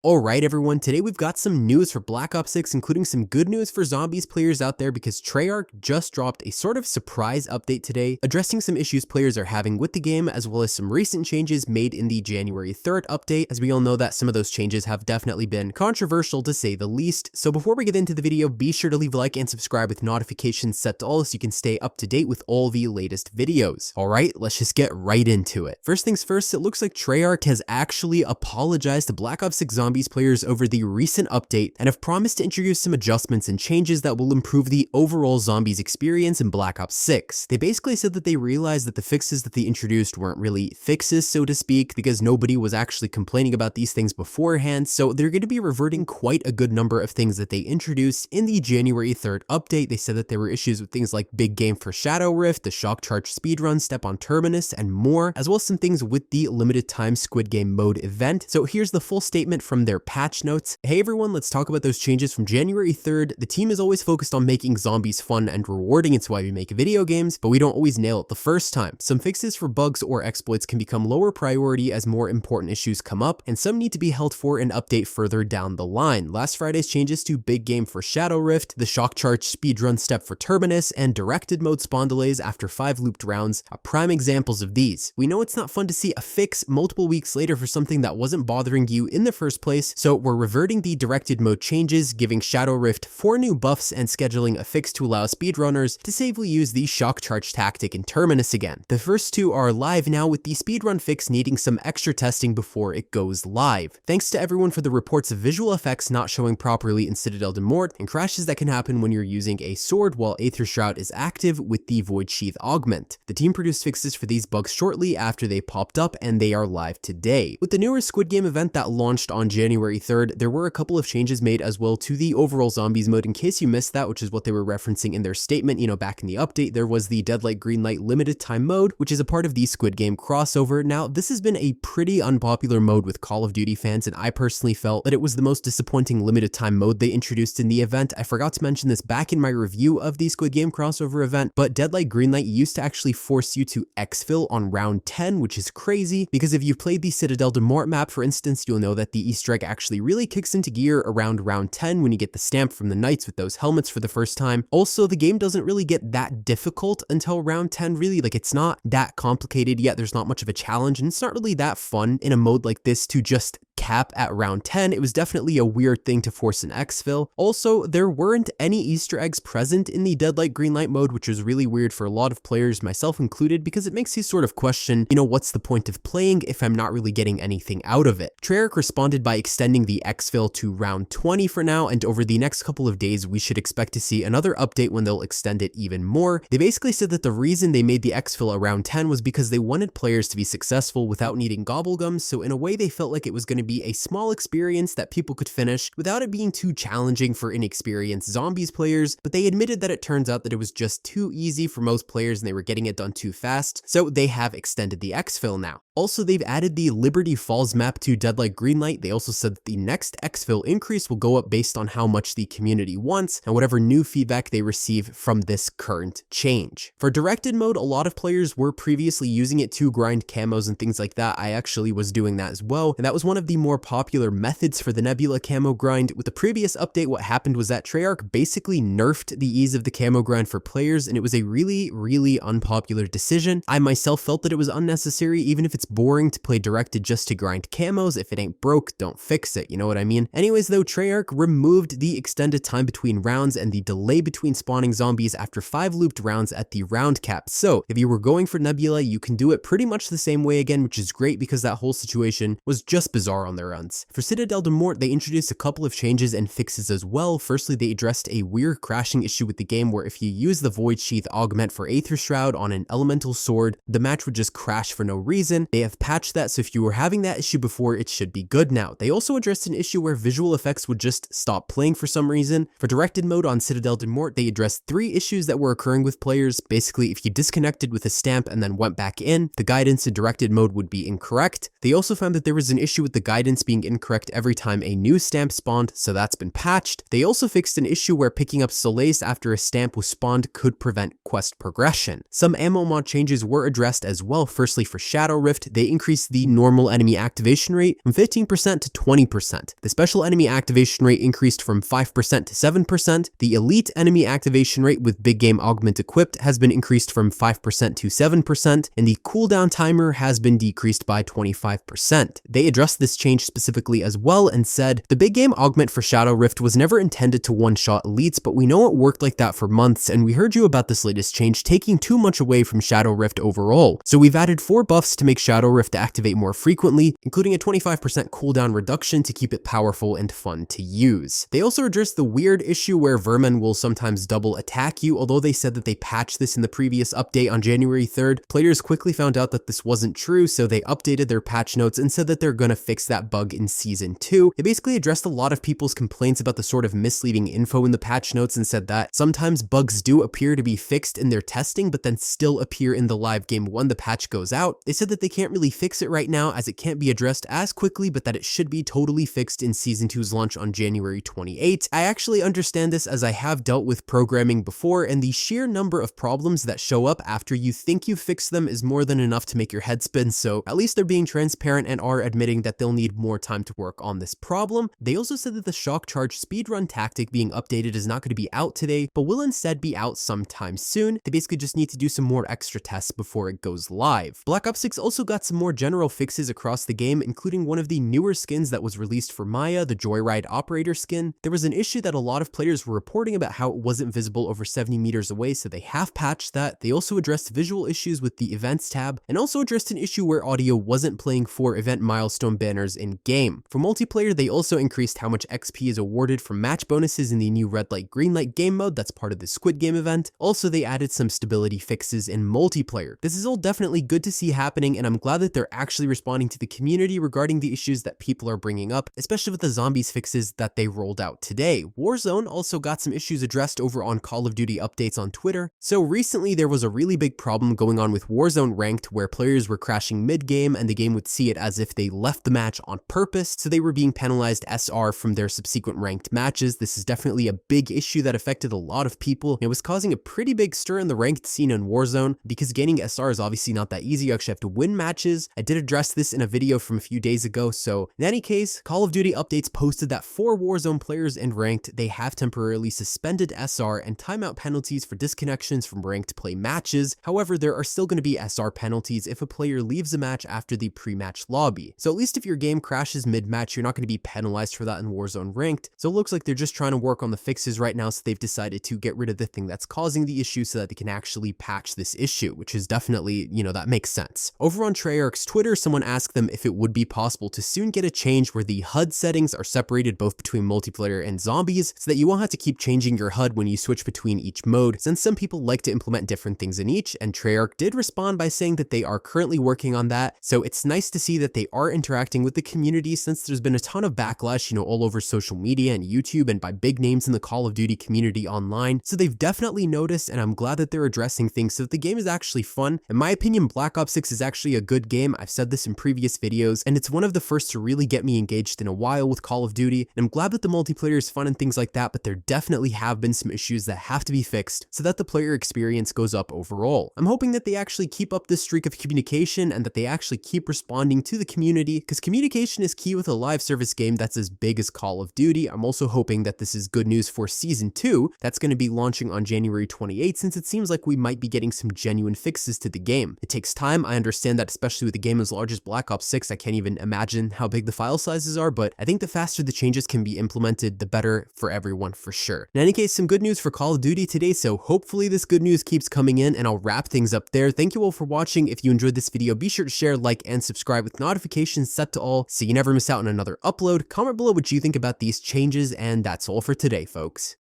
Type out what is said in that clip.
Alright everyone, today we've got some news for Black Ops 6, including some good news for zombies players out there because Treyarch just dropped a sort of surprise update today, addressing some issues players are having with the game, as well as some recent changes made in the January 3rd update, as we all know that some of those changes have definitely been controversial to say the least. So before we get into the video, be sure to leave a like and subscribe with notifications set to all so you can stay up to date with all the latest videos. Alright, let's just get right into it. First things first, it looks like Treyarch has actually apologized to Black Ops 6 zombies players over the recent update and have promised to introduce some adjustments and changes that will improve the overall zombies experience in Black Ops 6. They basically said that they realized that the fixes that they introduced weren't really fixes, so to speak, because nobody was actually complaining about these things beforehand, so they're going to be reverting quite a good number of things that they introduced in the January 3rd update. They said that there were issues with things like big game for Shadow Rift, the shock charge speedrun, step on Terminus, and more, as well as some things with the limited time Squid Game mode event. So here's the full statement from their patch notes. Hey everyone, let's talk about those changes from January 3rd. The team is always focused on making zombies fun and rewarding. It's why we make video games, but we don't always nail it the first time. Some fixes for bugs or exploits can become lower priority as more important issues come up, and some need to be held for an update further down the line. Last Friday's changes to big game for Shadow Rift, the shock charge speedrun step for Terminus, and directed mode spawn delays after 5 looped rounds are prime examples of these. We know it's not fun to see a fix multiple weeks later for something that wasn't bothering you in the first place, so we're reverting the directed mode changes, giving Shadow Rift 4 new buffs and scheduling a fix to allow speedrunners to safely use the shock charge tactic in Terminus again. The first two are live now, with the speedrun fix needing some extra testing before it goes live. Thanks to everyone for the reports of visual effects not showing properly in Citadel de Mort and crashes that can happen when you're using a sword while Aether Shroud is active with the Void Sheath augment. The team produced fixes for these bugs shortly after they popped up, and they are live today. With the newer Squid Game event that launched on January 3rd, there were a couple of changes made as well to the overall zombies mode. In case you missed that, which is what they were referencing in their statement, back in the update, there was the Dead Light Green Light limited time mode, which is a part of the Squid Game crossover. Now, this has been a pretty unpopular mode with Call of Duty fans, and I personally felt that it was the most disappointing limited time mode they introduced in the event. I forgot to mention this back in my review of the Squid Game crossover event, but Dead Light Green Light used to actually force you to exfil on round 10, which is crazy, because if you've played the Citadel de Mort map, for instance, you'll know that the Easter egg actually really kicks into gear around round 10 when you get the stamp from the knights with those helmets for the first time. Also, the game doesn't really get that difficult until round 10, really. Like, it's not that complicated yet, there's not much of a challenge, and it's not really that fun in a mode like this to just cap at round 10. It was definitely a weird thing to force an exfil. Also, there weren't any Easter eggs present in the Dead Light Green Light mode, which was really weird for a lot of players, myself included, because it makes you sort of question, what's the point of playing if I'm not really getting anything out of it? Treyarch responded by extending the exfil to round 20 for now, and over the next couple of days, we should expect to see another update when they'll extend it even more. They basically said that the reason they made the exfil around 10 was because they wanted players to be successful without needing gobblegums, so in a way they felt like it was going to be a small experience that people could finish without it being too challenging for inexperienced zombies players, but they admitted that it turns out that it was just too easy for most players and they were getting it done too fast, so they have extended the exfil now. Also, they've added the Liberty Falls map to Dead Light Green Light. They also said that the next exfil increase will go up based on how much the community wants and whatever new feedback they receive from this current change. For directed mode, a lot of players were previously using it to grind camos and things like that. I actually was doing that as well, and that was one of the more popular methods for the Nebula camo grind. With the previous update, what happened was that Treyarch basically nerfed the ease of the camo grind for players, and it was a really unpopular decision. I myself felt that it was unnecessary, even if it's boring to play directed just to grind camos. If it ain't broke, don't fix it, you know what I mean? Anyways though, Treyarch removed the extended time between rounds and the delay between spawning zombies after 5 looped rounds at the round cap. So if you were going for Nebula, you can do it pretty much the same way again, which is great because that whole situation was just bizarre on their runs. For Citadel de Mort, they introduced a couple of changes and fixes as well. Firstly, they addressed a weird crashing issue with the game where if you use the Void Sheath augment for Aether Shroud on an elemental sword, the match would just crash for no reason. They have patched that, so if you were having that issue before, it should be good now. They also addressed an issue where visual effects would just stop playing for some reason. For directed mode on Citadel de Mort, they addressed 3 issues that were occurring with players. Basically, if you disconnected with a stamp and then went back in, the guidance in directed mode would be incorrect. They also found that there was an issue with the guidance guidance being incorrect every time a new stamp spawned, so that's been patched. They also fixed an issue where picking up Solace after a stamp was spawned could prevent quest progression. Some ammo mod changes were addressed as well. Firstly, for Shadow Rift, they increased the normal enemy activation rate from 15% to 20%. The special enemy activation rate increased from 5% to 7%. The elite enemy activation rate with big game augment equipped has been increased from 5% to 7%, and the cooldown timer has been decreased by 25%. They addressed this change specifically as well and said, the big game augment for Shadow Rift was never intended to one-shot elites, but we know it worked like that for months, and we heard you about this latest change taking too much away from Shadow Rift overall. So we've added 4 buffs to make Shadow Rift activate more frequently, including a 25% cooldown reduction to keep it powerful and fun to use. They also addressed the weird issue where vermin will sometimes double attack you. Although they said that they patched this in the previous update on January 3rd, players quickly found out that this wasn't true, so they updated their patch notes and said that they're gonna fix that bug in Season 2. They basically addressed a lot of people's complaints about the sort of misleading info in the patch notes and said that sometimes bugs do appear to be fixed in their testing, but then still appear in the live game when the patch goes out. They said that they can't really fix it right now as it can't be addressed as quickly, but that it should be totally fixed in Season 2's launch on January 28th. I actually understand this as I have dealt with programming before, and the sheer number of problems that show up after you think you fixed them is more than enough to make your head spin, so at least they're being transparent and are admitting that they'll need more time to work on this problem. They also said that the shock charge speedrun tactic being updated is not going to be out today, but will instead be out sometime soon. They basically just need to do some more extra tests before it goes live. Black Ops 6 also got some more general fixes across the game, including one of the newer skins that was released for Maya, the Joyride Operator skin. There was an issue that a lot of players were reporting about how it wasn't visible over 70 meters away, so they have patched that. They also addressed visual issues with the events tab, and also addressed an issue where audio wasn't playing for event milestone banners in game. For multiplayer, they also increased how much XP is awarded from match bonuses in the new red light green light game mode that's part of the Squid Game event. Also, they added some stability fixes in multiplayer. This is all definitely good to see happening, and I'm glad that they're actually responding to the community regarding the issues that people are bringing up, especially with the zombies fixes that they rolled out today. Warzone also got some issues addressed over on Call of Duty updates on Twitter. So recently there was a really big problem going on with Warzone Ranked where players were crashing mid-game and the game would see it as if they left the match on purpose, so they were being penalized SR from their subsequent ranked matches. This is definitely a big issue that affected a lot of people. It was causing a pretty big stir in the ranked scene in Warzone because gaining SR is obviously not that easy. You actually have to win matches. I did address this in a video from a few days ago, so in any case, Call of Duty updates posted that 4 Warzone players in ranked, they have temporarily suspended SR and timeout penalties for disconnections from ranked play matches. However, there are still going to be SR penalties if a player leaves a match after the pre-match lobby. So at least if your game crashes mid-match, you're not going to be penalized for that in Warzone Ranked. So it looks like they're just trying to work on the fixes right now, so they've decided to get rid of the thing that's causing the issue so that they can actually patch this issue, which is definitely, that makes sense. Over on Treyarch's Twitter, someone asked them if it would be possible to soon get a change where the HUD settings are separated both between multiplayer and zombies, so that you won't have to keep changing your HUD when you switch between each mode, since some people like to implement different things in each, and Treyarch did respond by saying that they are currently working on that. So it's nice to see that they are interacting with the community, since there's been a ton of backlash, all over social media and YouTube and by big names in the Call of Duty community online. So they've definitely noticed, and I'm glad that they're addressing things so that the game is actually fun. In my opinion, Black Ops 6 is actually a good game. I've said this in previous videos, and it's one of the first to really get me engaged in a while with Call of Duty, and I'm glad that the multiplayer is fun and things like that, but there definitely have been some issues that have to be fixed so that the player experience goes up overall. I'm hoping that they actually keep up this streak of communication and that they actually keep responding to the community, because communication is key with a live service game that's as big as Call of Duty. I'm also hoping that this is good news for Season 2 that's going to be launching on January 28th, since it seems like we might be getting some genuine fixes to the game. It takes time, I understand that, especially with a game as large as Black Ops 6. I can't even imagine how big the file sizes are, but I think the faster the changes can be implemented, the better for everyone for sure. In any case, some good news for Call of Duty today, so hopefully this good news keeps coming in, and I'll wrap things up there. Thank you all for watching. If you enjoyed this video, be sure to share, like, and subscribe with notifications set to all so you never miss out on another upload. Comment below what you think about these changes, and that's all for today, folks.